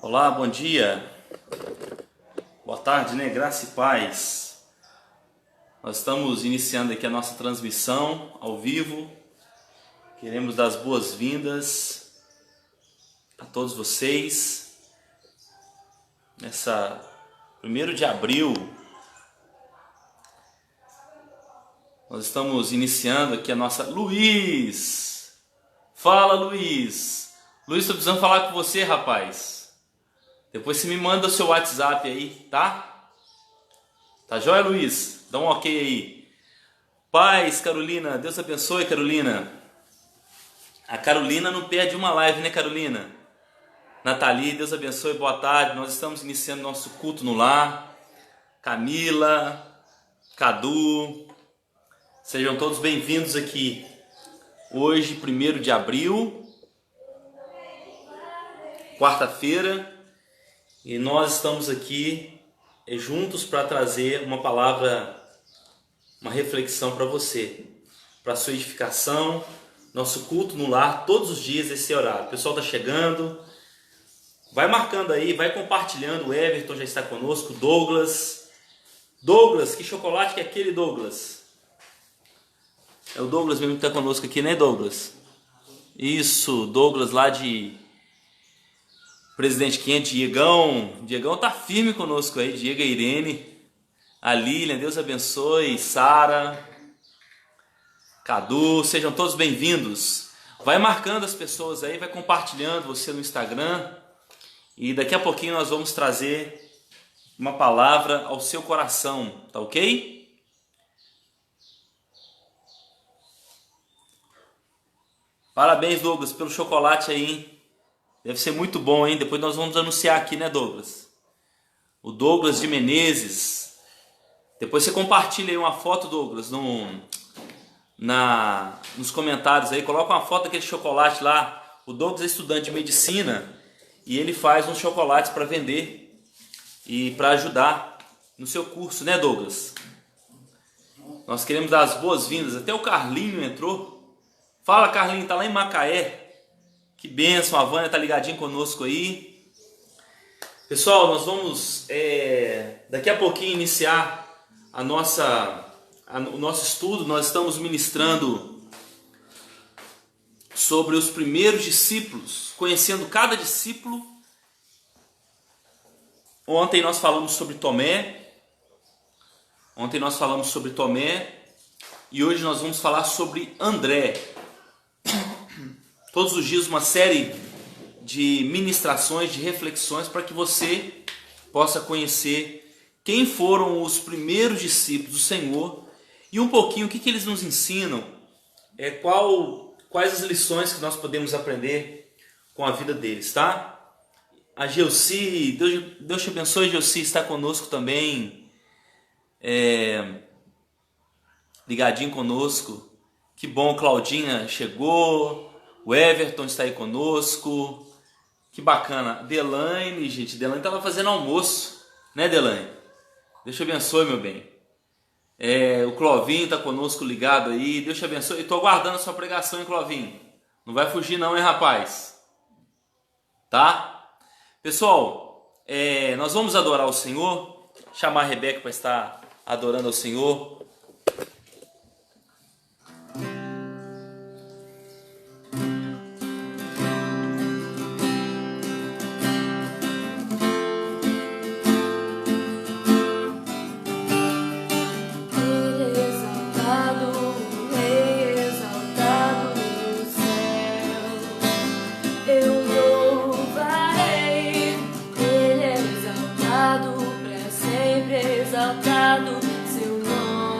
Olá, bom dia, boa tarde, né? Graça e paz. Nós estamos iniciando aqui a nossa transmissão ao vivo. Queremos dar as boas-vindas a todos vocês nessa 1º de abril. Nós estamos iniciando aqui a nossa... Luiz! Fala, Luiz! Luiz, estou precisando falar com você, rapaz. Depois você me manda o seu WhatsApp aí, tá? Tá joia, Luiz? Dá um ok aí. Paz, Carolina. Deus abençoe, Carolina. A Carolina não perde uma live, né, Carolina? Nathalie, Deus abençoe, boa tarde. Nós estamos iniciando nosso culto no lar. Camila, Cadu, sejam todos bem-vindos aqui. Hoje, 1º de abril, quarta-feira. E nós estamos aqui juntos para trazer uma palavra, uma reflexão para você, para sua edificação, nosso culto no lar, todos os dias esse horário. O pessoal está chegando, vai marcando aí, vai compartilhando. O Everton já está conosco, Douglas, que chocolate que é aquele, Douglas? É o Douglas mesmo que está conosco aqui, né, Douglas? Isso, Douglas lá de... Presidente Quente, Diegão tá firme conosco aí, Diego e Irene, a Lilian, Deus abençoe, Sara, Cadu, sejam todos bem-vindos. Vai marcando as pessoas aí, vai compartilhando você no Instagram e daqui a pouquinho nós vamos trazer uma palavra ao seu coração, tá ok? Parabéns, Douglas, pelo chocolate aí, hein? Deve ser muito bom, hein? Depois nós vamos anunciar aqui, né, Douglas? O Douglas de Menezes. Depois você compartilha aí uma foto, Douglas, nos comentários aí. Coloca uma foto daquele chocolate lá. O Douglas é estudante de medicina e ele faz uns chocolates para vender e para ajudar no seu curso, né, Douglas? Nós queremos dar as boas-vindas. Até o Carlinho entrou. Fala, Carlinho, tá lá em Macaé. Que bênção, a Vânia tá ligadinha conosco aí. Pessoal, nós vamos daqui a pouquinho iniciar o nosso estudo. Nós estamos ministrando sobre os primeiros discípulos, conhecendo cada discípulo. Ontem nós falamos sobre Tomé. E hoje nós vamos falar sobre André. Todos os dias uma série de ministrações, de reflexões para que você possa conhecer quem foram os primeiros discípulos do Senhor e um pouquinho o que eles nos ensinam, quais as lições que nós podemos aprender com a vida deles, tá? A Gelsi, Deus te abençoe, Gelsi, está conosco também, ligadinho conosco. Que bom, Claudinha chegou. O Everton está aí conosco. Que bacana. Delaine, gente. Delaine estava fazendo almoço. Né, Delaine? Deus te abençoe, meu bem. O Clovinho está conosco ligado aí. Deus te abençoe. Estou aguardando a sua pregação, hein, Clovinho? Não vai fugir não, hein, rapaz? Tá? Pessoal, nós vamos adorar o Senhor. Chamar a Rebeca para estar adorando ao Senhor. Exaltado, seu nome.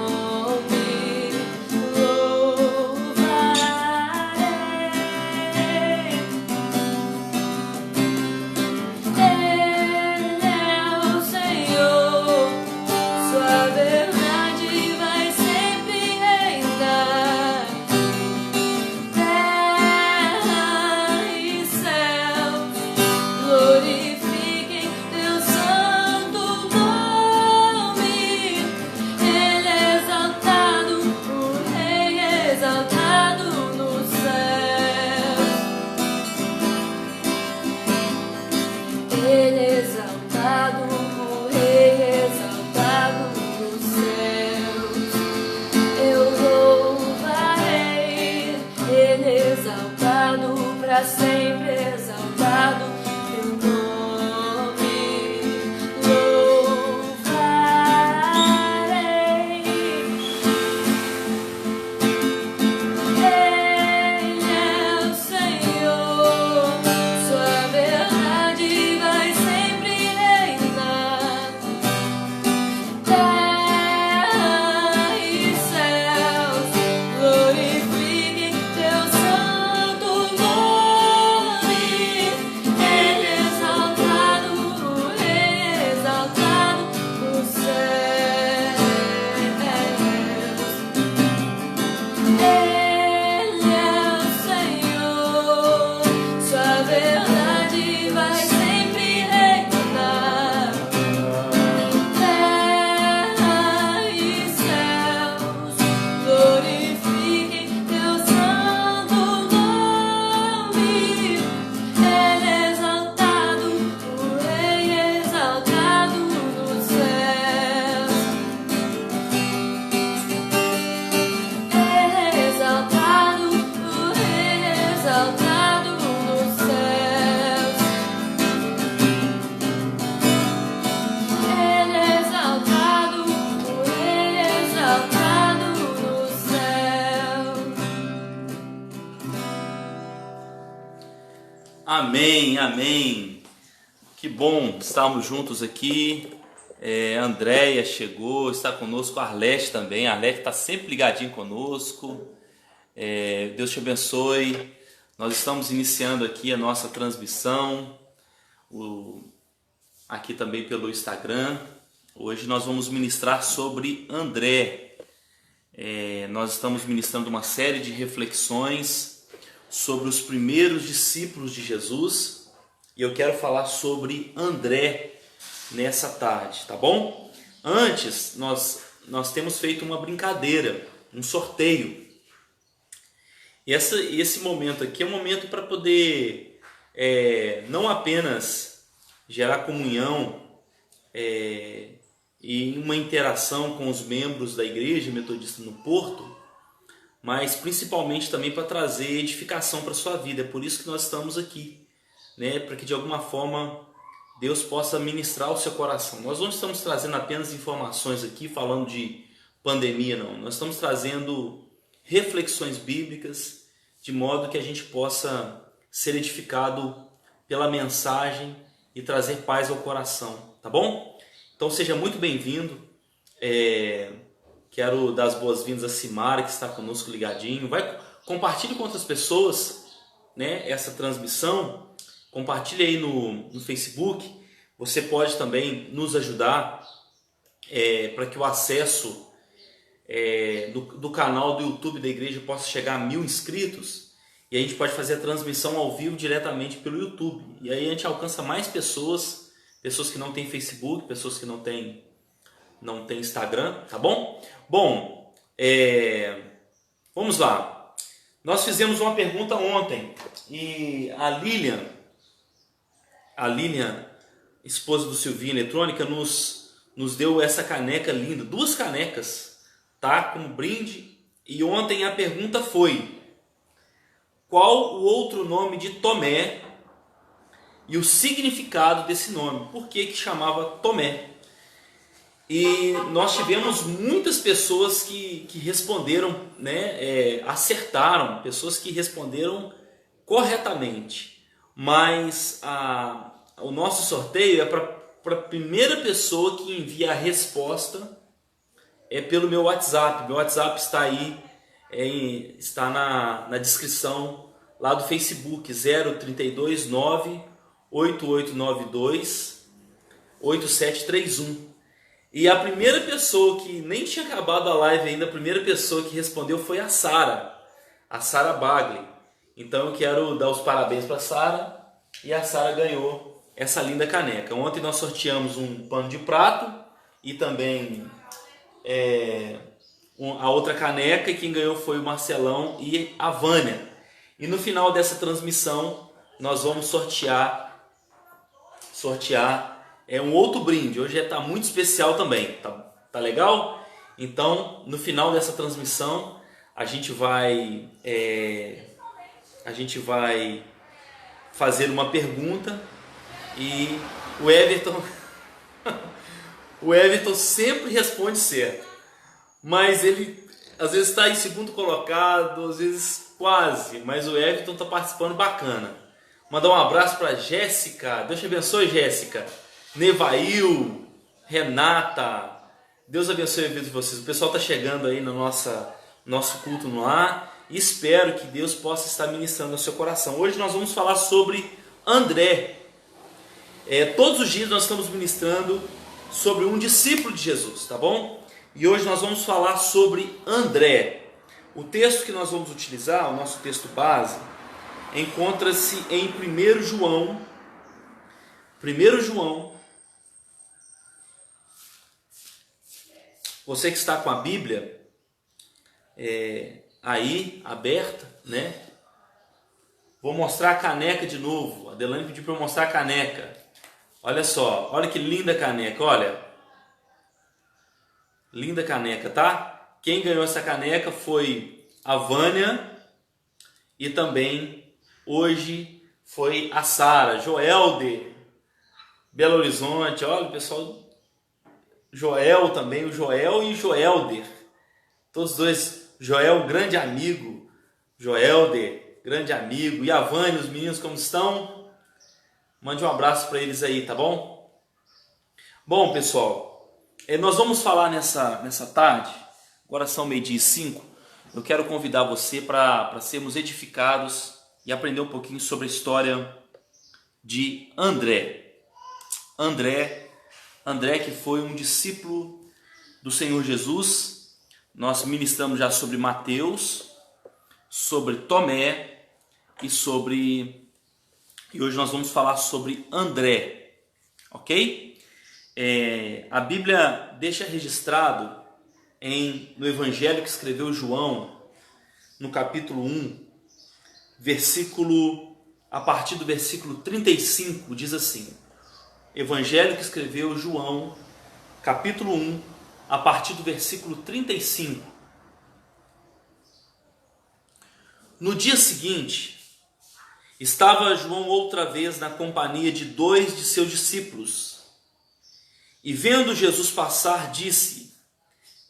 para sempre exaltado teu nome louvarei. Ele é o Senhor, sua verdade vai sempre reinar. Terra e céus glorifiquem teu santo nome. Ele é exaltado, o Rei exaltado nos céus. Ele é o Senhor, sua verdade vai sempre reinar. Terra e céus glorifiquem teu santo nome. Ele é exaltado, o Rei exaltado nos céus. Ele é exaltado, o Rei exaltado nos céus. Ele é exaltado, o Rei exaltado nos céus. Amém, amém. Que bom estarmos juntos aqui. Andréia chegou, está conosco, Arlete também. A Arlete está sempre ligadinho conosco. Deus te abençoe. Nós estamos iniciando aqui a nossa transmissão, aqui também pelo Instagram. Hoje nós vamos ministrar sobre André. Nós estamos ministrando uma série de reflexões sobre os primeiros discípulos de Jesus. E eu quero falar sobre André nessa tarde, tá bom? Antes, nós temos feito uma brincadeira, um sorteio. E esse momento aqui é um momento para poder não apenas gerar comunhão e uma interação com os membros da Igreja Metodista no Porto, mas principalmente também para trazer edificação para a sua vida. É por isso que nós estamos aqui, né? Para que de alguma forma Deus possa ministrar o seu coração. Nós não estamos trazendo apenas informações aqui, falando de pandemia, não. Nós estamos trazendo reflexões bíblicas, de modo que a gente possa ser edificado pela mensagem e trazer paz ao coração, tá bom? Então seja muito bem-vindo. Quero dar as boas-vindas a Simara, que está conosco ligadinho. Compartilhe com outras pessoas, né, essa transmissão. Compartilhe aí no Facebook. Você pode também nos ajudar para que o acesso do canal do YouTube da igreja possa chegar a 1000 inscritos. E a gente pode fazer a transmissão ao vivo diretamente pelo YouTube. E aí a gente alcança mais pessoas que não têm Facebook, pessoas que não têm Instagram, tá bom? Bom, vamos lá. Nós fizemos uma pergunta ontem e a Lilian, esposa do Silvinho Eletrônica, nos deu essa caneca linda, 2 canecas, tá? Como brinde. E ontem a pergunta foi: qual o outro nome de Tomé e o significado desse nome? Por que chamava Tomé? E nós tivemos muitas pessoas que responderam, né, acertaram, pessoas que responderam corretamente. Mas o nosso sorteio é para a primeira pessoa que envia a resposta pelo meu WhatsApp. Meu WhatsApp está aí, está na descrição lá do Facebook, 0329 8892 8731. E a primeira pessoa que nem tinha acabado a live ainda, a primeira pessoa que respondeu foi a Sara Bagley. Então eu quero dar os parabéns para a Sara, e a Sara ganhou essa linda caneca. Ontem nós sorteamos um pano de prato e também a outra caneca, e quem ganhou foi o Marcelão e a Vânia. E no final dessa transmissão nós vamos sortear um outro brinde. Hoje está muito especial também, tá legal? Então no final dessa transmissão a gente vai fazer uma pergunta e o Everton o Everton sempre responde certo, mas ele às vezes está em segundo colocado, às vezes quase, mas o Everton está participando bacana. Mandar um abraço para Jéssica, Deus te abençoe, Jéssica, Nevail, Renata, Deus abençoe a vida de vocês. O pessoal está chegando aí no nosso culto no ar e espero que Deus possa estar ministrando ao seu coração. Hoje nós vamos falar sobre André. Todos os dias nós estamos ministrando sobre um discípulo de Jesus, tá bom? E hoje nós vamos falar sobre André. O texto que nós vamos utilizar, o nosso texto base, encontra-se em 1 João. 1 João. Você que está com a Bíblia aí aberta, né? Vou mostrar a caneca de novo. A Adelane pediu para eu mostrar a caneca. Olha só, olha que linda caneca, olha. Linda caneca, tá? Quem ganhou essa caneca foi a Vânia e também hoje foi a Sara, Joelder, Belo Horizonte. Olha, pessoal, Joel também, o Joel e o Joelder. Todos dois, Joel, grande amigo, Joelder, grande amigo, e a Vânia, os meninos como estão? Mande um abraço para eles aí, tá bom? Bom, pessoal, nós vamos falar nessa tarde, agora são 12:05, eu quero convidar você para sermos edificados e aprender um pouquinho sobre a história de André. André que foi um discípulo do Senhor Jesus. Nós ministramos já sobre Mateus, sobre Tomé e hoje nós vamos falar sobre André, ok? A Bíblia deixa registrado no Evangelho que escreveu João, no capítulo 1, a partir do versículo 35, diz assim: Evangelho que escreveu João, capítulo 1, a partir do versículo 35. No dia seguinte, estava João outra vez na companhia de 2 de seus discípulos. E vendo Jesus passar, disse: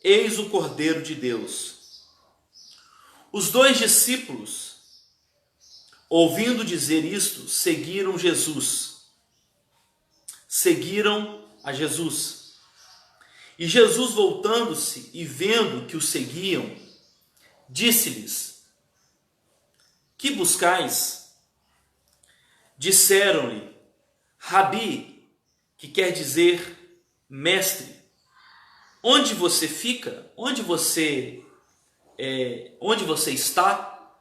Eis o Cordeiro de Deus. Os 2 discípulos, ouvindo dizer isto, seguiram a Jesus. E Jesus, voltando-se e vendo que o seguiam, disse-lhes: Que buscais? Disseram-lhe: Rabi, que quer dizer mestre, onde você fica? Onde você está?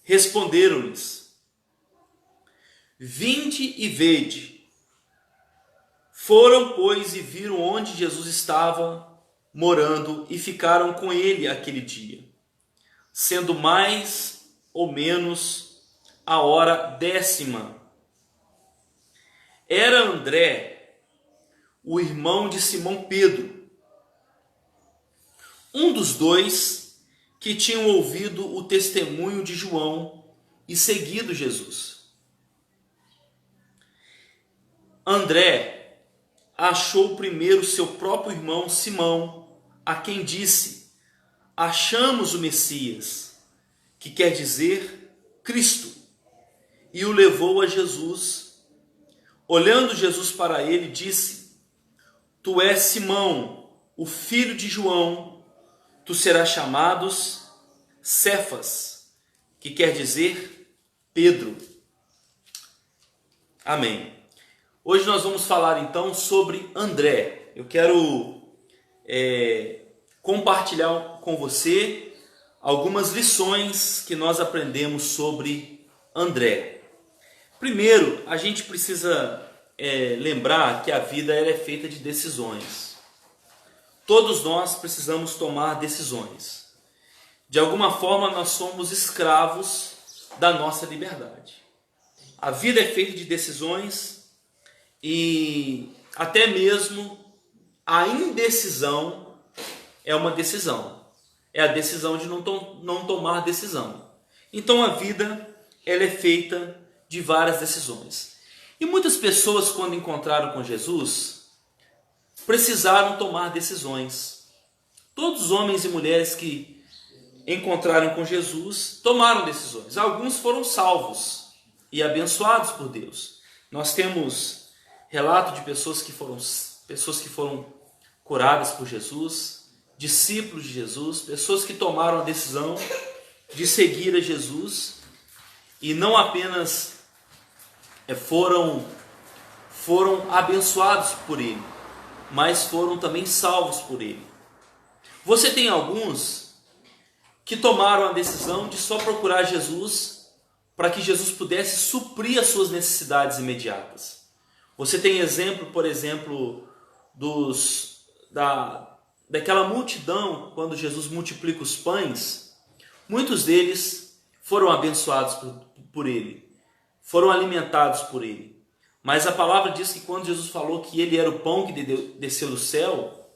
Responderam-lhes: Vinde e vede. Foram, pois, e viram onde Jesus estava morando e ficaram com ele aquele dia, sendo mais ou menos a hora 10ª. Era André, o irmão de Simão Pedro, um dos 2 que tinham ouvido o testemunho de João e seguido Jesus. André achou primeiro seu próprio irmão Simão, a quem disse: Achamos o Messias, que quer dizer Cristo, e o levou a Jesus. Olhando Jesus para ele, disse: Tu és Simão, o filho de João, tu serás chamado Cefas, que quer dizer Pedro. Amém. Hoje nós vamos falar então sobre André. Eu quero compartilhar com você algumas lições que nós aprendemos sobre André. Primeiro, a gente precisa lembrar que a vida ela é feita de decisões. Todos nós precisamos tomar decisões. De alguma forma nós somos escravos da nossa liberdade. A vida é feita de decisões e até mesmo a indecisão é uma decisão. É a decisão de não tomar decisão. Então a vida ela é feita de várias decisões. E muitas pessoas, quando encontraram com Jesus, precisaram tomar decisões. Todos os homens e mulheres que encontraram com Jesus tomaram decisões. Alguns foram salvos e abençoados por Deus. Nós temos relato de pessoas que foram curadas por Jesus, discípulos de Jesus, pessoas que tomaram a decisão de seguir a Jesus e não apenas foram abençoados por Ele, mas foram também salvos por Ele. Você tem alguns que tomaram a decisão de só procurar Jesus para que Jesus pudesse suprir as suas necessidades imediatas. Você tem exemplo, por exemplo, daquela multidão, quando Jesus multiplica os pães, muitos deles foram abençoados por Ele, foram alimentados por Ele. Mas a palavra diz que quando Jesus falou que Ele era o pão que desceu do céu,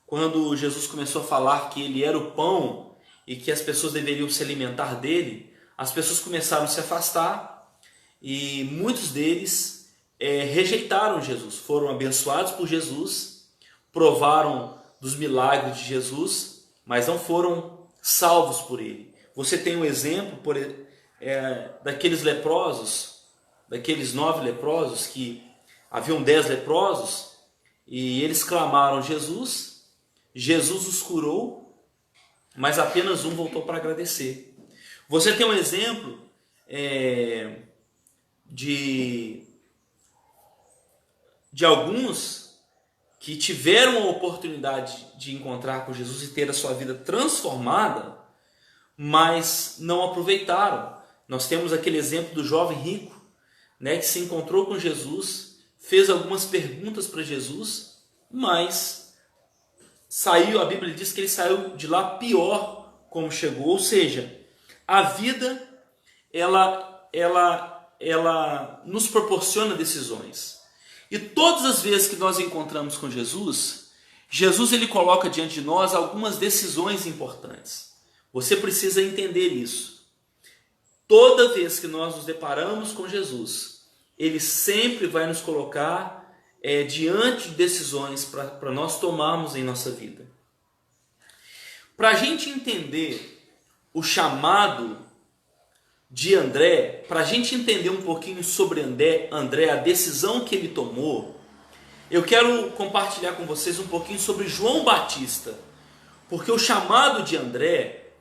quando Jesus começou a falar que Ele era o pão e que as pessoas deveriam se alimentar dele, as pessoas começaram a se afastar e muitos deles rejeitaram Jesus, foram abençoados por Jesus, provaram dos milagres de Jesus, mas não foram salvos por Ele. Você tem um exemplo daqueles leprosos, daqueles 9 leprosos, que haviam 10 leprosos, e eles clamaram Jesus, Jesus os curou, mas apenas um voltou para agradecer. Você tem um exemplo de alguns que tiveram a oportunidade de encontrar com Jesus e ter a sua vida transformada, mas não aproveitaram. Nós temos aquele exemplo do jovem rico, que se encontrou com Jesus, fez algumas perguntas para Jesus, mas a Bíblia diz que ele saiu de lá pior como chegou. Ou seja, a vida ela nos proporciona decisões. E todas as vezes que nós encontramos com Jesus, ele coloca diante de nós algumas decisões importantes. Você precisa entender isso. Toda vez que nós nos deparamos com Jesus, Ele sempre vai nos colocar diante de decisões para nós tomarmos em nossa vida. Para a gente entender o chamado de André, para a gente entender um pouquinho sobre André, a decisão que ele tomou, eu quero compartilhar com vocês um pouquinho sobre João Batista, porque o chamado de André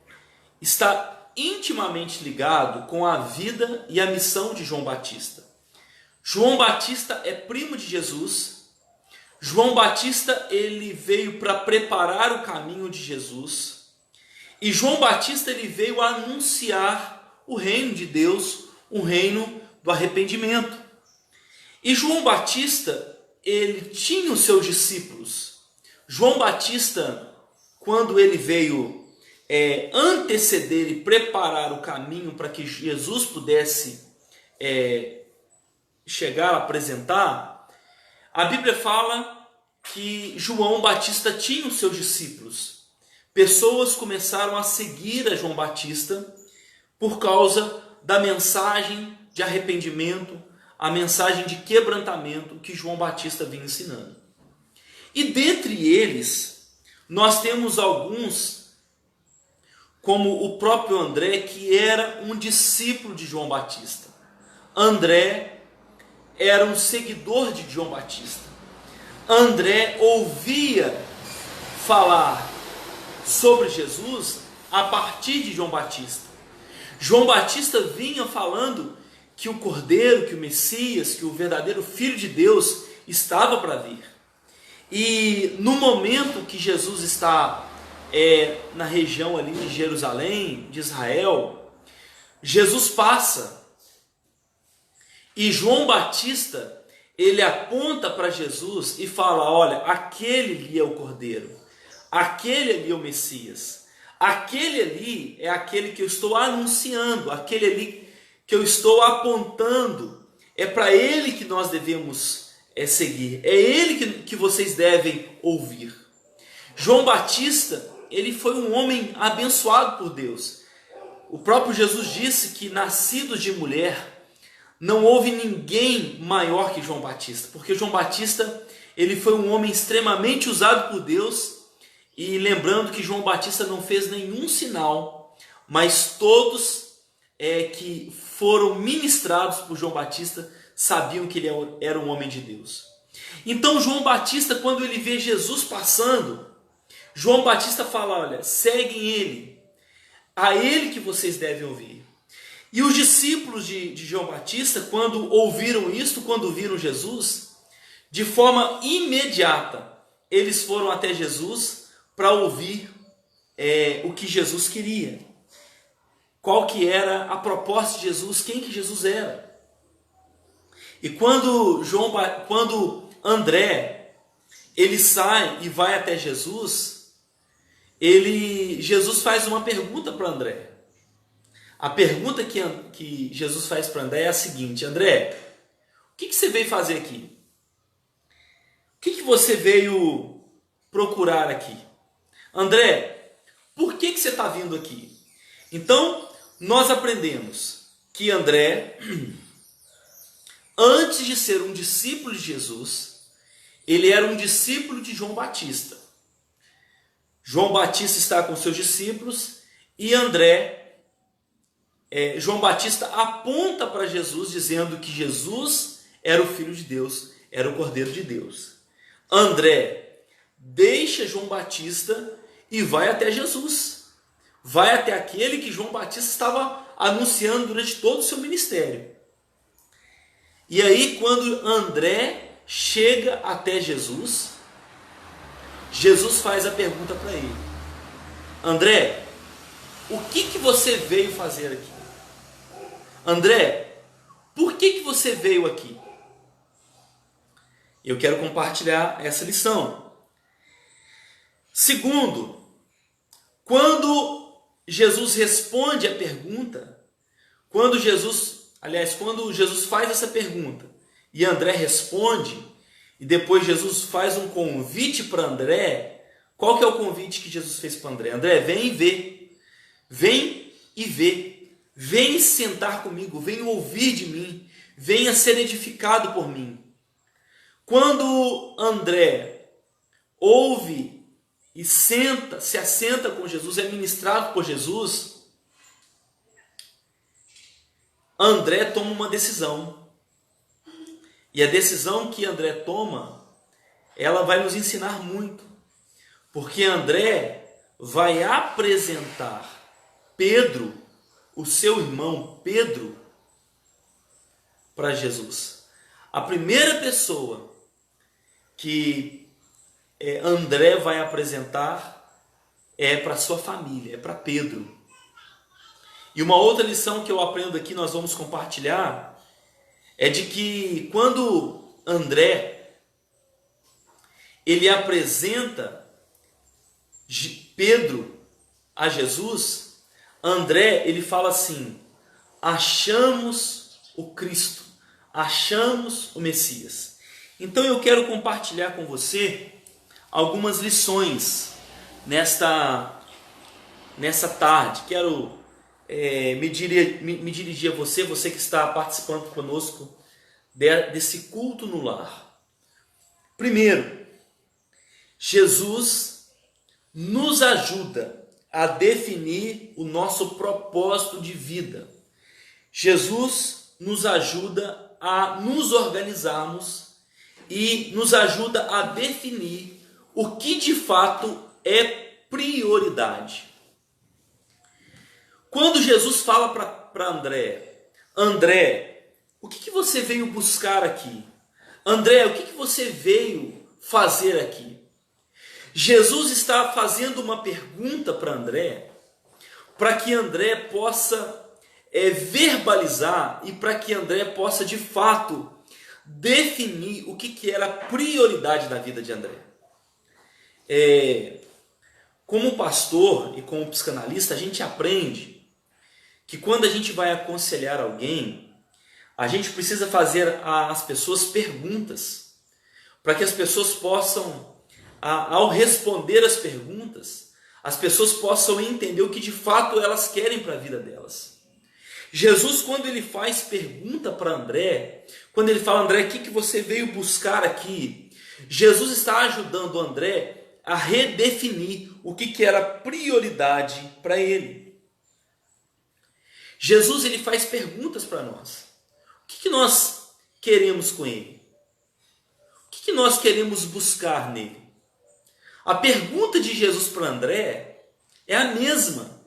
está intimamente ligado com a vida e a missão de João Batista. João Batista é primo de Jesus. João Batista ele veio para preparar o caminho de Jesus. E João Batista ele veio anunciar o reino de Deus, o reino do arrependimento. E João Batista ele tinha os seus discípulos. João Batista, quando ele veio anteceder e preparar o caminho para que Jesus pudesse chegar a apresentar, a Bíblia fala que João Batista tinha os seus discípulos. Pessoas começaram a seguir a João Batista por causa da mensagem de arrependimento, a mensagem de quebrantamento que João Batista vinha ensinando. E dentre eles, nós temos alguns, como o próprio André, que era um discípulo de João Batista. André era um seguidor de João Batista. André ouvia falar sobre Jesus a partir de João Batista. João Batista vinha falando que o Cordeiro, que o Messias, que o verdadeiro Filho de Deus estava para vir. E no momento que Jesus está na região ali de Jerusalém, de Israel, Jesus passa. E João Batista, ele aponta para Jesus e fala: olha, aquele ali é o Cordeiro, aquele ali é o Messias, aquele ali é aquele que eu estou anunciando, aquele ali que eu estou apontando, é para ele que nós devemos seguir, é ele que vocês devem ouvir. João Batista, ele foi um homem abençoado por Deus. o próprio Jesus disse que nascidos de mulher não houve ninguém maior que João Batista, porque João Batista ele foi um homem extremamente usado por Deus, e lembrando que João Batista não fez nenhum sinal, mas todos que foram ministrados por João Batista sabiam que ele era um homem de Deus. Então João Batista, quando ele vê Jesus passando, João Batista fala: olha, seguem ele, a ele que vocês devem ouvir. E os discípulos de João Batista, quando ouviram isto, quando viram Jesus, de forma imediata, eles foram até Jesus para ouvir o que Jesus queria. Qual que era a proposta de Jesus, quem que Jesus era. E quando André, ele sai e vai até Jesus, Jesus faz uma pergunta para André. A pergunta que Jesus faz para André é a seguinte: André, o que você veio fazer aqui? O que você veio procurar aqui? André, por que você está vindo aqui? Então, nós aprendemos que André, antes de ser um discípulo de Jesus, ele era um discípulo de João Batista. João Batista está com seus discípulos e João Batista aponta para Jesus dizendo que Jesus era o Filho de Deus, era o Cordeiro de Deus. André deixa João Batista e vai até Jesus. Vai até aquele que João Batista estava anunciando durante todo o seu ministério. E aí, quando André chega até Jesus, Jesus faz a pergunta para ele: André, o que você veio fazer aqui? André, por que você veio aqui? Eu quero compartilhar essa lição. Segundo, quando Jesus responde a pergunta, quando Jesus faz essa pergunta e André responde, e depois Jesus faz um convite para André, qual que é o convite que Jesus fez para André? André, vem e vê. Vem e vê. Vem sentar comigo, vem ouvir de mim, venha ser edificado por mim. Quando André ouve e se assenta com Jesus, é ministrado por Jesus, André toma uma decisão. E a decisão que André toma, ela vai nos ensinar muito. Porque André vai apresentar Pedro, o seu irmão Pedro, para Jesus. A primeira pessoa que André vai apresentar é para sua família, é para Pedro. E uma outra lição que eu aprendo aqui, nós vamos compartilhar, é de que quando André ele apresenta Pedro a Jesus, André ele fala assim: achamos o Cristo, achamos o Messias. Então eu quero compartilhar com você algumas lições nesta tarde. Quero me dirigir a você que está participando conosco desse culto no lar. Primeiro, Jesus nos ajuda a definir o nosso propósito de vida. Jesus nos ajuda a nos organizarmos e nos ajuda a definir o que de fato é prioridade. Quando Jesus fala para André, o que você veio buscar aqui? André, o que você veio fazer aqui? Jesus está fazendo uma pergunta para André, para que André possa verbalizar e para que André possa de fato definir o que era a prioridade da vida de André. Como pastor e como psicanalista, a gente aprende que quando a gente vai aconselhar alguém, a gente precisa fazer às pessoas perguntas, para que as pessoas possam, ao responder as perguntas, as pessoas possam entender o que de fato elas querem para a vida delas. Jesus, quando ele faz pergunta para André, quando ele fala, André, o que você veio buscar aqui? Jesus está ajudando André a redefinir o que era prioridade para ele. Jesus, ele faz perguntas para nós. O que nós queremos com ele? O que nós queremos buscar nele? A pergunta de Jesus para André é a mesma.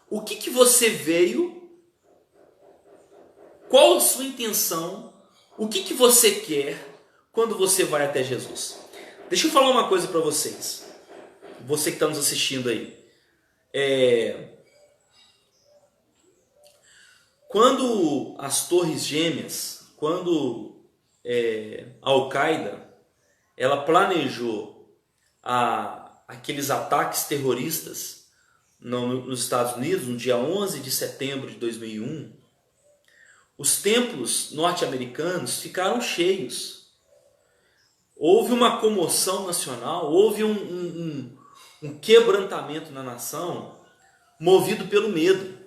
O que você veio? Qual a sua intenção? O que você quer quando você vai até Jesus? Deixa eu falar uma coisa para vocês. Você que está nos assistindo aí. Quando as Torres Gêmeas, quando a Al-Qaeda, ela planejou aqueles ataques terroristas nos Estados Unidos, no dia 11 de setembro de 2001, os templos norte-americanos ficaram cheios. Houve uma comoção nacional, houve um quebrantamento na nação, movido pelo medo.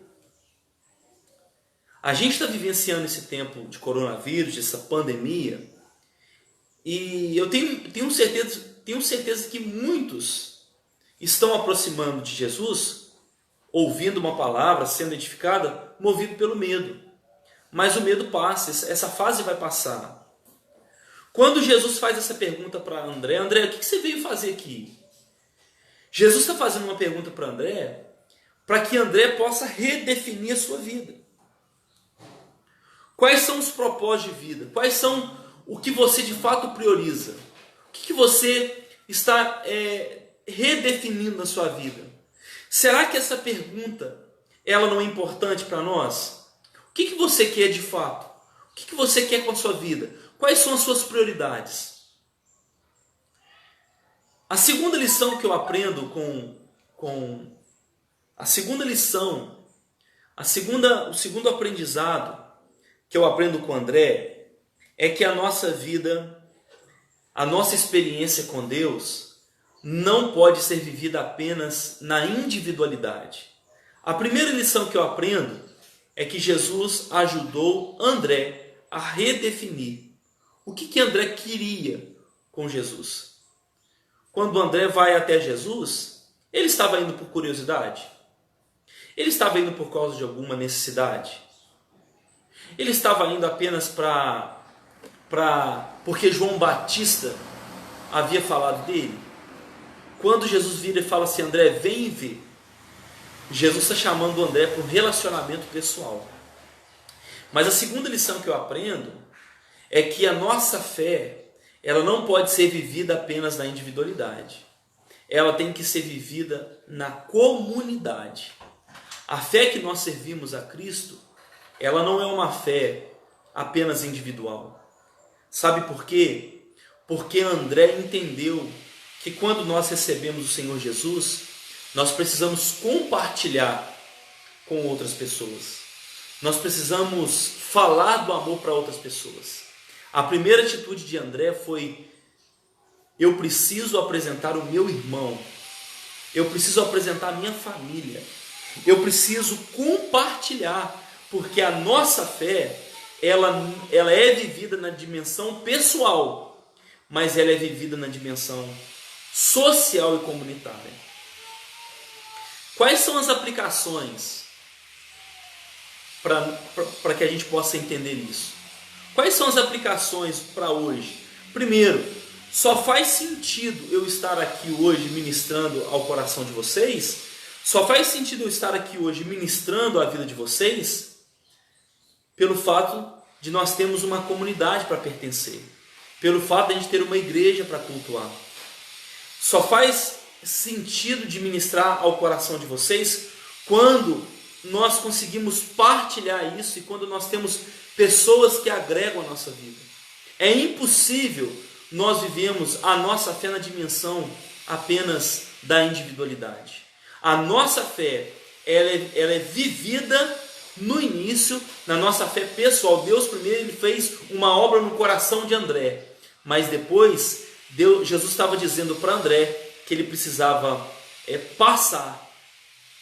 A gente está vivenciando esse tempo de coronavírus, dessa pandemia, e eu tenho certeza que muitos estão aproximando de Jesus, ouvindo uma palavra, sendo edificada, movido pelo medo. Mas o medo passa, essa fase vai passar. Quando Jesus faz essa pergunta para André, André, o que você veio fazer aqui? Jesus está fazendo uma pergunta para André, para que André possa redefinir a sua vida. Quais são os propósitos de vida? Quais são o que você de fato prioriza? O que você está redefinindo na sua vida? Será que essa pergunta ela não é importante para nós? O que você quer de fato? O que você quer com a sua vida? Quais são as suas prioridades? A segunda lição que eu aprendo o segundo aprendizado que eu aprendo com André é que a nossa vida, a nossa experiência com Deus não pode ser vivida apenas na individualidade. A primeira lição que eu aprendo é que Jesus ajudou André a redefinir o que André queria com Jesus. Quando André vai até Jesus, ele estava indo por curiosidade? Ele estava indo por causa de alguma necessidade? Ele estava indo apenas porque João Batista havia falado dele? Quando Jesus vira e fala assim, André, vem e vê. Jesus está chamando o André para um relacionamento pessoal. Mas a segunda lição que eu aprendo é que a nossa fé, ela não pode ser vivida apenas na individualidade. Ela tem que ser vivida na comunidade. A fé que nós servimos a Cristo, ela não é uma fé apenas individual. Sabe por quê? Porque André entendeu que quando nós recebemos o Senhor Jesus, nós precisamos compartilhar com outras pessoas. Nós precisamos falar do amor para outras pessoas. A primeira atitude de André foi: eu preciso apresentar o meu irmão. Eu preciso apresentar a minha família. Eu preciso compartilhar, porque a nossa fé, ela é vivida na dimensão pessoal, mas ela é vivida na dimensão social e comunitária. Quais são as aplicações para que a gente possa entender isso? Quais são as aplicações para hoje? Primeiro, só faz sentido eu estar aqui hoje ministrando ao coração de vocês? Só faz sentido eu estar aqui hoje ministrando a vida de vocês pelo fato de nós termos uma comunidade para pertencer, pelo fato de a gente ter uma igreja para cultuar. Só faz sentido de ministrar ao coração de vocês quando nós conseguimos partilhar isso e quando nós temos pessoas que agregam a nossa vida. É impossível nós vivemos a nossa fé na dimensão apenas da individualidade. A nossa fé, ela é vivida no início, na nossa fé pessoal. Deus primeiro ele fez uma obra no coração de André, mas depois Jesus estava dizendo para André que ele precisava passar,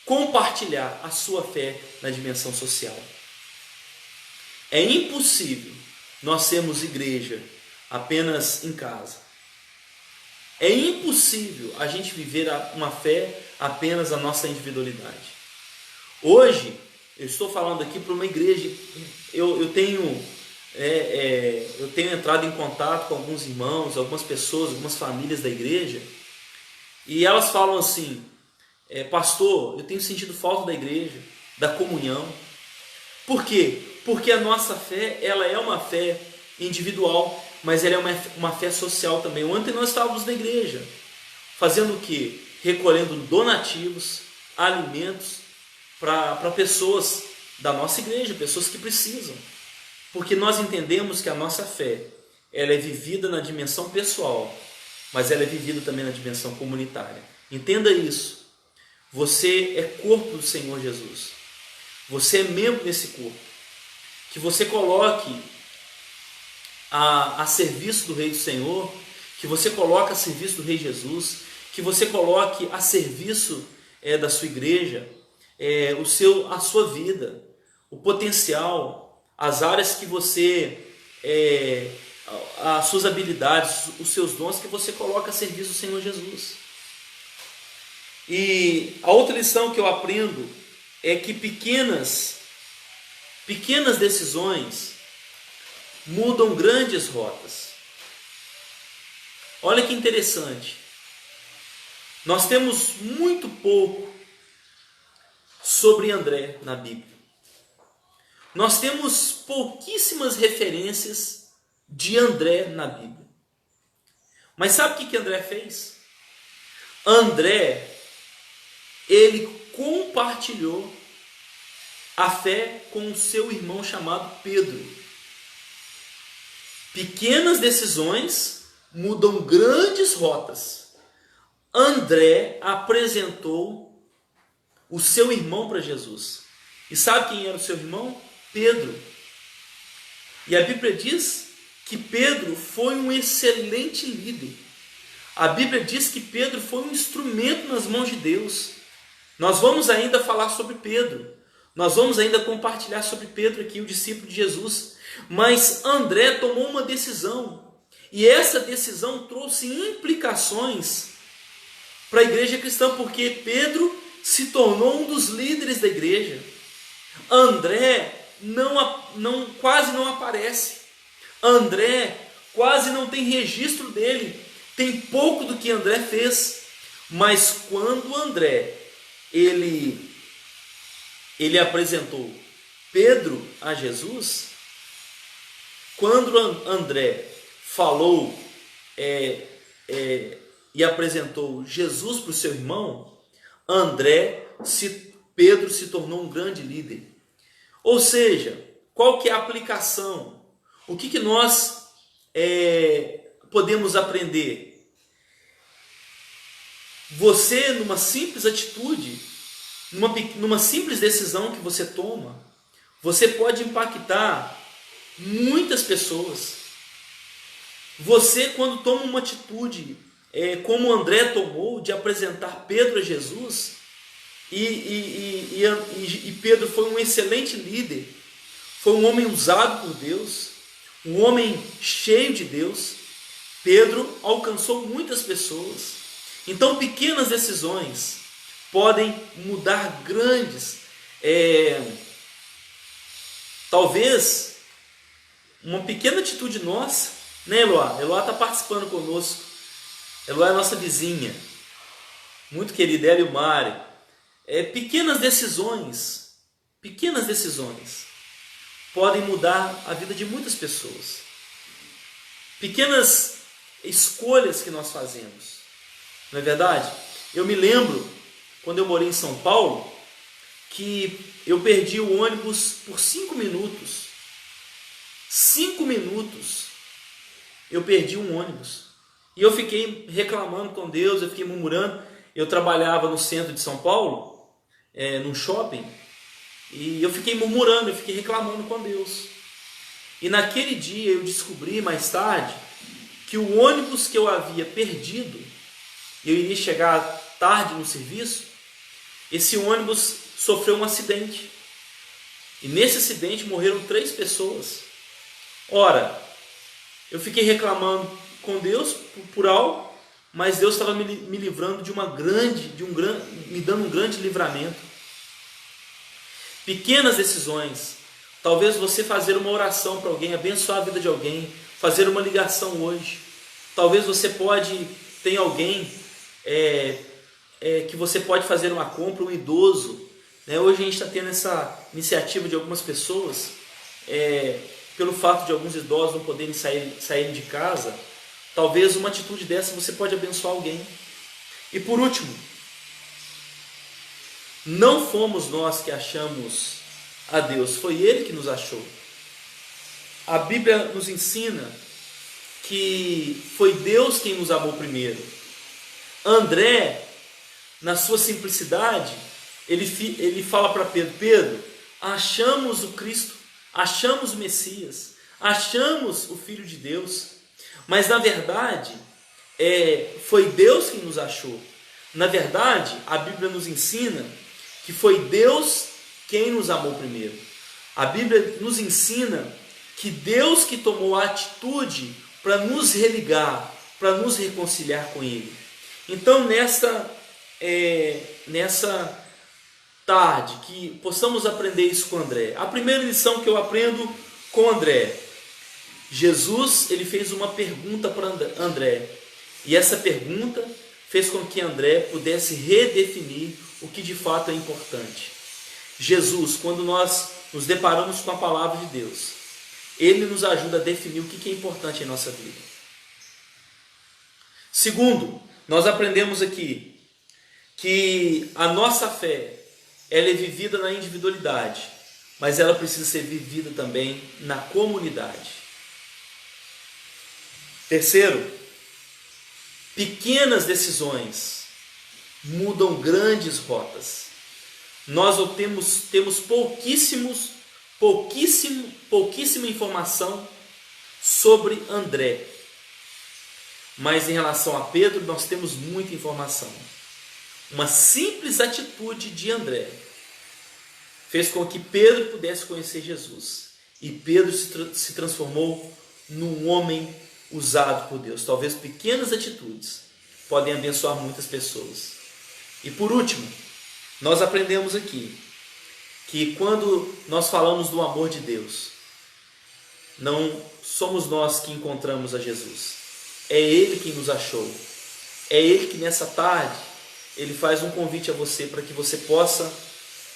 compartilhar a sua fé na dimensão social. É impossível nós sermos igreja apenas em casa. É impossível a gente viver uma fé apenas a nossa individualidade. Hoje, eu estou falando aqui para uma igreja, eu tenho entrado em contato com alguns irmãos, algumas pessoas, algumas famílias da igreja, e elas falam assim: pastor, eu tenho sentido falta da igreja, da comunhão. Por quê? Porque a nossa fé, ela é uma fé individual, mas ela é uma fé social também. Ontem nós estávamos na igreja, fazendo o quê? Recolhendo donativos, alimentos, para pessoas da nossa igreja, pessoas que precisam. Porque nós entendemos que a nossa fé, ela é vivida na dimensão pessoal, mas ela é vivida também na dimensão comunitária. Entenda isso. Você é corpo do Senhor Jesus. Você é membro desse corpo. Que você coloque a serviço do Rei do Senhor, que você coloque a serviço do Rei Jesus, que você coloque a serviço da sua igreja, a sua vida, o potencial, as áreas que você, as suas habilidades, os seus dons, que você coloca a serviço do Senhor Jesus. E a outra lição que eu aprendo é que pequenas decisões mudam grandes rotas. Olha que interessante. Nós temos muito pouco sobre André na Bíblia. Nós temos pouquíssimas referências de André na Bíblia. Mas sabe o que André fez? André, ele compartilhou a fé com o seu irmão chamado Pedro. Pequenas decisões mudam grandes rotas. André apresentou o seu irmão para Jesus. E sabe quem era o seu irmão? Pedro. E a Bíblia diz que Pedro foi um excelente líder. A Bíblia diz que Pedro foi um instrumento nas mãos de Deus. Nós vamos ainda falar sobre Pedro. Nós vamos ainda compartilhar sobre Pedro aqui, o discípulo de Jesus. Mas André tomou uma decisão. E essa decisão trouxe implicações para a igreja cristã, porque Pedro se tornou um dos líderes da igreja. André quase não aparece. André quase não tem registro dele. Tem pouco do que André fez. Mas quando André ele apresentou Pedro a Jesus, quando André falou e apresentou Jesus para o seu irmão, Pedro se tornou um grande líder. Ou seja, qual que é a aplicação? O que nós podemos aprender? Você, numa simples atitude, numa simples decisão que você toma, você pode impactar muitas pessoas. Você, quando toma uma atitude, como André tomou, de apresentar Pedro a Jesus, e Pedro foi um excelente líder, foi um homem usado por Deus, um homem cheio de Deus. Pedro alcançou muitas pessoas. Então, pequenas decisões podem mudar grandes. Talvez uma pequena atitude nossa, né, Eloá? Eloá está participando conosco. Eloá é nossa vizinha, muito querida, ela e o Mário. Pequenas decisões podem mudar a vida de muitas pessoas. Pequenas escolhas que nós fazemos, não é verdade? Eu me lembro, quando eu morei em São Paulo, que eu perdi o ônibus por 5 minutos. 5 minutos eu perdi um ônibus. E eu fiquei reclamando com Deus, eu fiquei murmurando. Eu trabalhava no centro de São Paulo, num shopping, e eu fiquei murmurando, eu fiquei reclamando com Deus. E naquele dia eu descobri mais tarde que o ônibus que eu havia perdido, eu iria chegar tarde no serviço, esse ônibus sofreu um acidente. E nesse acidente morreram 3 pessoas. Ora, eu fiquei reclamando com Deus por algo, mas Deus estava me livrando me dando um grande livramento. Pequenas decisões. Talvez você fazer uma oração para alguém, abençoar a vida de alguém, fazer uma ligação hoje. Talvez você tem alguém que você pode fazer uma compra, um idoso. Hoje a gente está tendo essa iniciativa de algumas pessoas, pelo fato de alguns idosos não poderem sair de casa. Talvez uma atitude dessa você pode abençoar alguém. E por último, não fomos nós que achamos a Deus, foi Ele que nos achou. A Bíblia nos ensina que foi Deus quem nos amou primeiro. André, na sua simplicidade, ele fala para Pedro: Pedro, achamos o Cristo, achamos o Messias, achamos o Filho de Deus. Mas na verdade, foi Deus quem nos achou. Na verdade, a Bíblia nos ensina que foi Deus quem nos amou primeiro. A Bíblia nos ensina que Deus que tomou a atitude para nos religar, para nos reconciliar com Ele. Então, nessa tarde, que possamos aprender isso com André. A primeira lição que eu aprendo com André: Jesus, ele fez uma pergunta para André, e essa pergunta fez com que André pudesse redefinir o que de fato é importante. Jesus, quando nós nos deparamos com a palavra de Deus, Ele nos ajuda a definir o que é importante em nossa vida. Segundo, nós aprendemos aqui que a nossa fé, ela é vivida na individualidade, mas ela precisa ser vivida também na comunidade. Terceiro, pequenas decisões mudam grandes rotas. Nós temos pouquíssima informação sobre André, mas em relação a Pedro nós temos muita informação. Uma simples atitude de André fez com que Pedro pudesse conhecer Jesus, e Pedro se transformou num homem usado por Deus. Talvez pequenas atitudes podem abençoar muitas pessoas. E por último, nós aprendemos aqui que quando nós falamos do amor de Deus, não somos nós que encontramos a Jesus, é Ele quem nos achou. É Ele que nessa tarde, Ele faz um convite a você para que você possa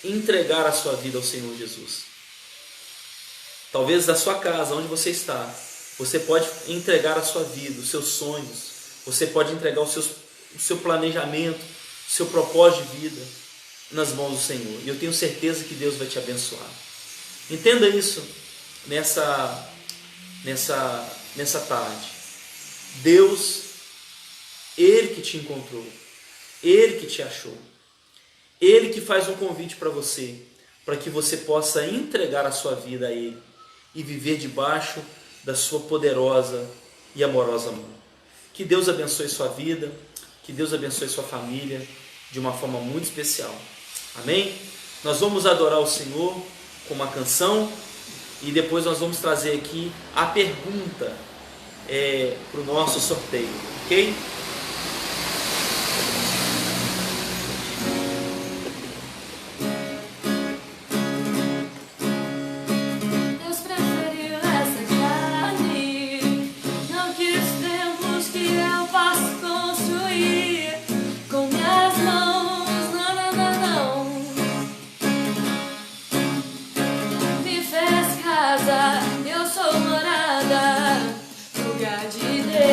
entregar a sua vida ao Senhor Jesus. Talvez da sua casa, onde você está, você pode entregar a sua vida, os seus sonhos, você pode entregar o seu planejamento, o seu propósito de vida nas mãos do Senhor. E eu tenho certeza que Deus vai te abençoar. Entenda isso nessa tarde. Deus, Ele que te encontrou, Ele que te achou, Ele que faz um convite para você, para que você possa entregar a sua vida a Ele e viver debaixo da sua poderosa e amorosa mão. Que Deus abençoe sua vida, que Deus abençoe sua família de uma forma muito especial. Amém? Nós vamos adorar o Senhor com uma canção e depois nós vamos trazer aqui a pergunta para o nosso sorteio, ok? Deus preferiu essa carne, não quis templos que eu posso construir com minhas mãos, não, não, não, não. Me fez casa, eu sou morada, lugar de Deus.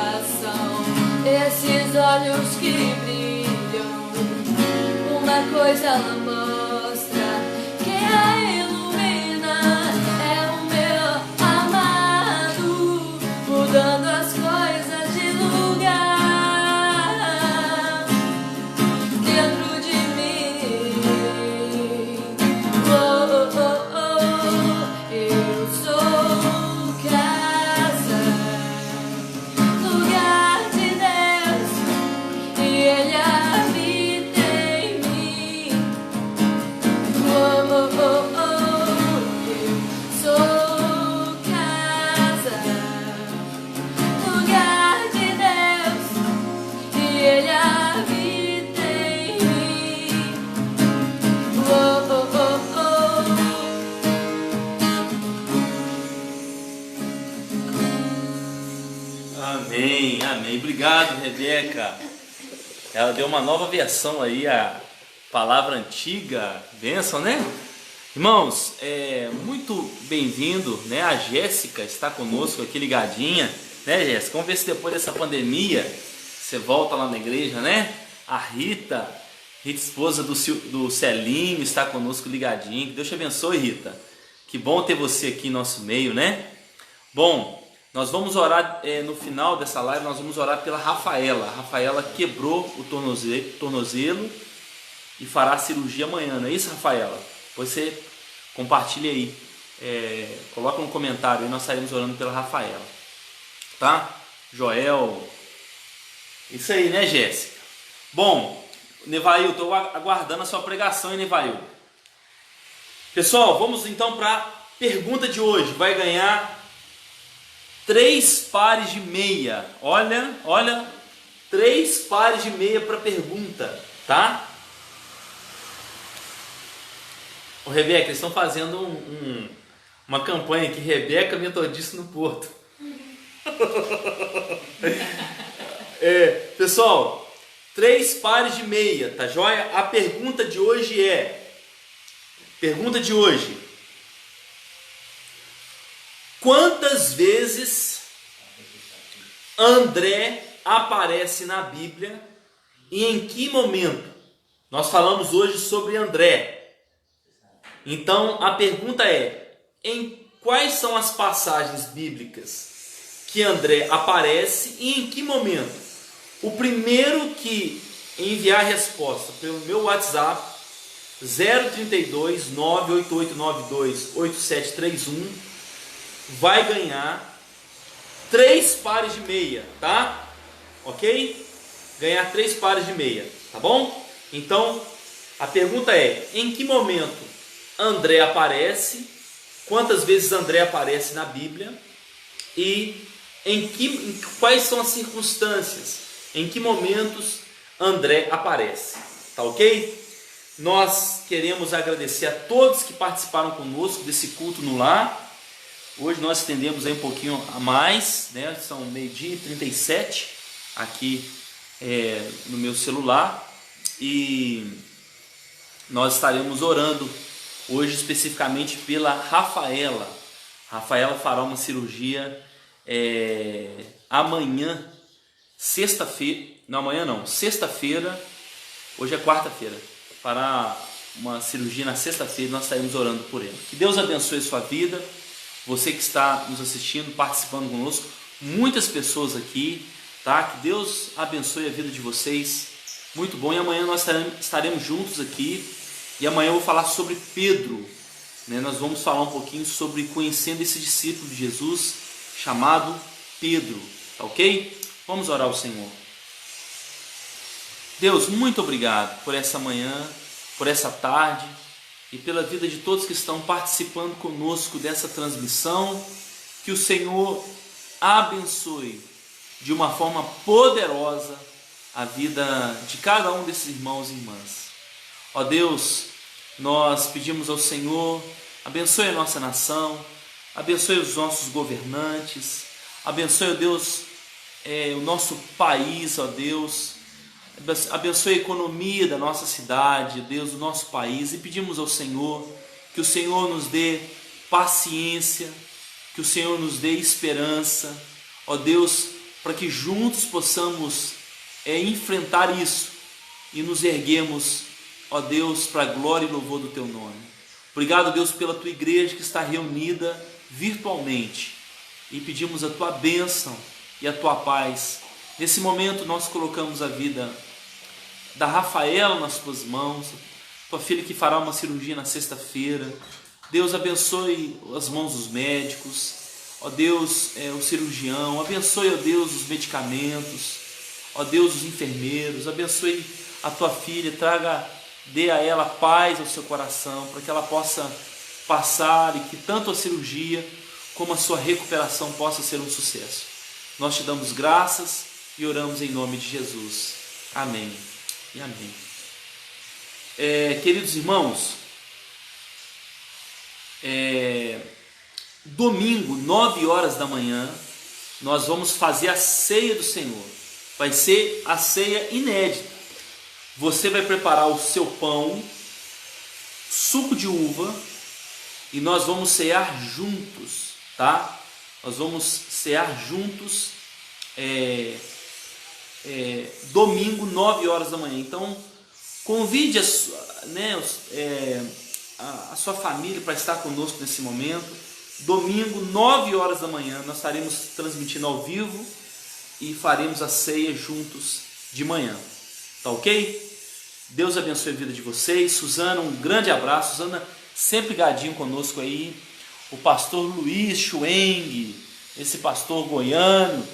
coração. Esses olhos que brilham, uma coisa ela mostra, quem a ilumina é o meu amado, mudando as coisas de lugar dentro de mim. Oh, oh, oh, oh. Eu sou casa, lugar de Deus, e Ele habita em mim. Oh, oh, oh, oh. Eu sou casa, lugar de Deus, e Ele habita em mim. Oh, oh, oh, oh. Amém, amém. Obrigado, Rebeca. Ela deu uma nova versão aí, a palavra antiga. Bênção, né? Irmãos, muito bem-vindo, né? A Jéssica está conosco aqui ligadinha, né, Jéssica? Vamos ver se depois dessa pandemia você volta lá na igreja, né? A Rita, esposa do Celinho, está conosco ligadinha. Que Deus te abençoe, Rita. Que bom ter você aqui em nosso meio, né? Bom, nós vamos orar no final dessa live, nós vamos orar pela Rafaela. A Rafaela quebrou o tornozelo e fará a cirurgia amanhã, não é isso, Rafaela? Depois você compartilha aí, coloca um comentário aí, nós estaremos orando pela Rafaela, tá? Joel, isso aí, né, Jéssica? Bom, Nevail, estou aguardando a sua pregação, hein, Nevail? Pessoal, vamos então para a pergunta de hoje. Vai ganhar 3 pares de meia. Olha, 3 pares de meia para pergunta, tá? Ô, Rebeca, eles estão fazendo uma campanha aqui, Rebeca Metodista no Porto. Pessoal, 3 pares de meia, tá joia? A pergunta de hoje quantas vezes André aparece na Bíblia e em que momento? Nós falamos hoje sobre André. Então a pergunta é: em quais são as passagens bíblicas que André aparece e em que momento? O primeiro que enviar a resposta pelo meu WhatsApp 032 98892 8731 vai ganhar 3 pares de meia, tá? Ok? Ganhar 3 pares de meia, tá bom? Então a pergunta é: em que momento André aparece? Quantas vezes André aparece na Bíblia? E quais são as circunstâncias? Em que momentos André aparece? Tá ok? Nós queremos agradecer a todos que participaram conosco desse culto no lar. Hoje nós estendemos aí um pouquinho a mais, né? São 12h37 aqui no meu celular. E nós estaremos orando hoje especificamente pela Rafaela. Rafaela fará uma cirurgia amanhã, sexta-feira. Não, amanhã não, sexta-feira. Hoje é quarta-feira. Fará uma cirurgia na sexta-feira e nós estaremos orando por ela. Que Deus abençoe a sua vida. Você que está nos assistindo, participando conosco. Muitas pessoas aqui, tá? Que Deus abençoe a vida de vocês. Muito bom. E amanhã nós estaremos juntos aqui. E amanhã eu vou falar sobre Pedro, né? Nós vamos falar um pouquinho sobre conhecendo esse discípulo de Jesus chamado Pedro, tá ok? Vamos orar ao Senhor. Deus, muito obrigado por essa manhã, por essa tarde e pela vida de todos que estão participando conosco dessa transmissão. Que o Senhor abençoe de uma forma poderosa a vida de cada um desses irmãos e irmãs. Ó Deus, nós pedimos ao Senhor, abençoe a nossa nação, abençoe os nossos governantes, abençoe, ó Deus, o nosso país, ó Deus, abençoe a economia da nossa cidade, Deus, do nosso país, e pedimos ao Senhor que o Senhor nos dê paciência, que o Senhor nos dê esperança, ó Deus, para que juntos possamos enfrentar isso e nos erguemos, ó Deus, para a glória e louvor do Teu nome. Obrigado, Deus, pela Tua igreja que está reunida virtualmente e pedimos a Tua bênção e a Tua paz. Nesse momento nós colocamos a vida da Rafaela nas Tuas mãos, Tua filha que fará uma cirurgia na sexta-feira. Deus, abençoe as mãos dos médicos, ó Deus, o cirurgião, abençoe, ó Deus, os medicamentos, ó Deus, os enfermeiros, abençoe a Tua filha, dê a ela paz ao seu coração, para que ela possa passar e que tanto a cirurgia como a sua recuperação possa ser um sucesso. Nós Te damos graças e oramos em nome de Jesus. Amém e amém. Queridos irmãos, domingo, 9 horas da manhã, nós vamos fazer a ceia do Senhor. Vai ser a ceia inédita. Você vai preparar o seu pão, suco de uva, e nós vamos cear juntos, tá? Nós vamos cear juntos domingo, 9 horas da manhã. Então, convide a sua família para estar conosco nesse momento. Domingo, 9 horas da manhã, nós estaremos transmitindo ao vivo e faremos a ceia juntos de manhã. Tá ok? Deus abençoe a vida de vocês. Suzana, um grande abraço. Suzana sempre ligadinho conosco aí. O pastor Luiz Schweng, esse pastor goiano,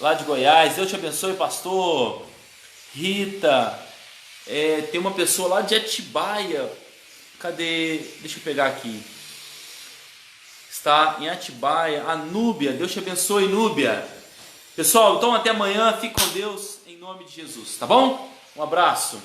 lá de Goiás. Deus te abençoe, pastor. Rita, tem uma pessoa lá de Atibaia. Cadê? Deixa eu pegar aqui. Está em Atibaia. A Núbia, Deus te abençoe, Núbia. Pessoal, então até amanhã. Fique com Deus em nome de Jesus, tá bom? Um abraço.